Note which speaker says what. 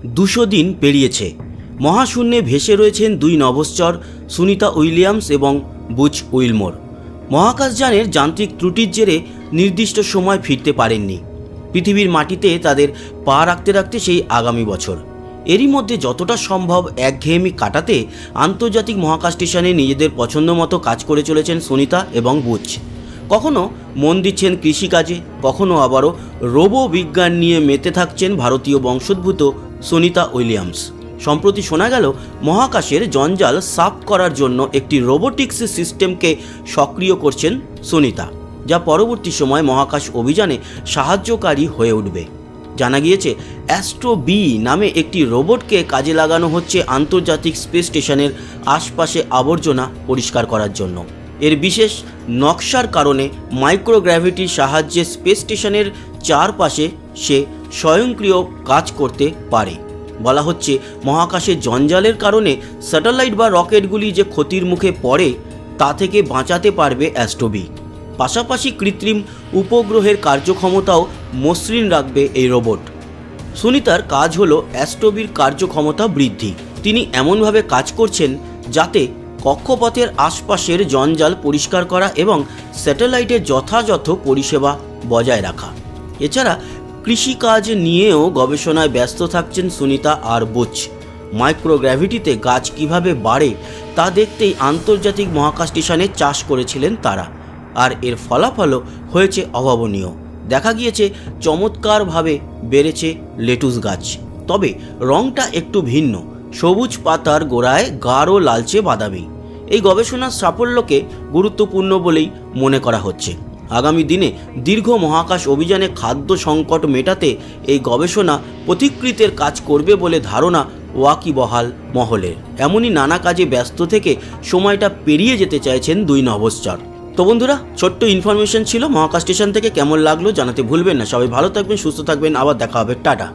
Speaker 1: 200 দিন পেরিয়েছে। মহাশূন্যে ভেসে রয়েছেন দুই নভশ্চর সুনিতা উইলিয়ামস এবং বুচ উইলমোর। মহাকাশযানের যান্ত্রিক ত্রুটির জেরে নির্দিষ্ট সময় ফিরতে পারেননি। পৃথিবীর মাটিতে তাদের পা রাখতে রাখতে সেই আগামী বছর। এরই মধ্যে যতটা সম্ভব একঘেয়েমি কাটাতে আন্তর্জাতিক মহাকাশ স্টেশনে নিজেদের পছন্দ মতো কাজ করে চলেছেন সুনিতা এবং বুচ। কখনো মন দিচ্ছেন কৃষিকাজে, কখনো আবারও রোবো বিজ্ঞান নিয়ে মেতে থাকছেন ভারতীয় বংশোদ্ভূত সুনিতা উইলিয়ামস। সম্প্রতি শোনা গেল মহাকাশের জঞ্জাল সাফ করার জন্য একটি রোবোটিক্স সিস্টেমকে সক্রিয় করছেন সুনিতা, যা পরবর্তী সময় মহাকাশ অভিযানে সাহায্যকারী হয়ে উঠবে। জানা গিয়েছে অ্যাস্ট্রো বি নামে একটি রোবটকে কাজে লাগানো হচ্ছে আন্তর্জাতিক স্পেস স্টেশনের আশপাশে আবর্জনা পরিষ্কার করার জন্য। এর বিশেষ নকশার কারণে মাইক্রোগ্র্যাভিটির সাহায্যে স্পেস স্টেশনের চারপাশে সে স্বয়ংক্রিয় কাজ করতে পারে। বলা হচ্ছে মহাকাশের জঞ্জালের কারণে স্যাটেলাইট বা রকেটগুলি যে ক্ষতির মুখে পড়ে তা থেকে বাঁচাতে পারবে অ্যাস্ট্রো বি। পাশাপাশি কৃত্রিম উপগ্রহের কার্যক্ষমতাও মসৃণ রাখবে এই রোবট। সুনিতার কাজ হলো অ্যাস্ট্রো বির কার্যক্ষমতা বৃদ্ধি। তিনি এমনভাবে কাজ করছেন যাতে কক্ষপথের আশপাশের জঞ্জাল পরিষ্কার করা এবং স্যাটেলাইটের যথাযথ পরিষেবা বজায় রাখা। এছাড়া কৃষিকাজ নিয়েও গবেষণায় ব্যস্ত থাকছেন সুনিতা আর বুচ। মাইক্রোগ্র্যাভিটিতে গাছ কিভাবে বাড়ে তা দেখতেই আন্তর্জাতিক মহাকাশ স্টেশনে চাষ করেছিলেন তারা, আর এর ফলাফলও হয়েছে অভাবনীয়। দেখা গিয়েছে চমৎকারভাবে বেড়েছে লেটুস গাছ, তবে রঙটা একটু ভিন্ন, সবুজ পাতার গোড়ায় গাঢ় লালচে বাদামি। এই গবেষণার সাফল্যকে গুরুত্বপূর্ণ বলেই মনে করা হচ্ছে। আগামী দিনে দীর্ঘ মহাকাশ অভিযানে খাদ্য সংকট মেটাতে এই গবেষণা পথিকৃতের কাজ করবে বলে ধারণা ওয়াকিবহাল মহলের। এমনই নানা কাজে ব্যস্ত থেকে সময়টা পেরিয়ে যেতে চাইছেন দুই নভশ্চর। তো বন্ধুরা, ছোট্ট ইনফরমেশন ছিল মহাকাশ স্টেশন থেকে। কেমন লাগলো জানাতে ভুলবেন না। সবাই ভালো থাকবেন, সুস্থ থাকবেন, আবার দেখা হবে। টাটা।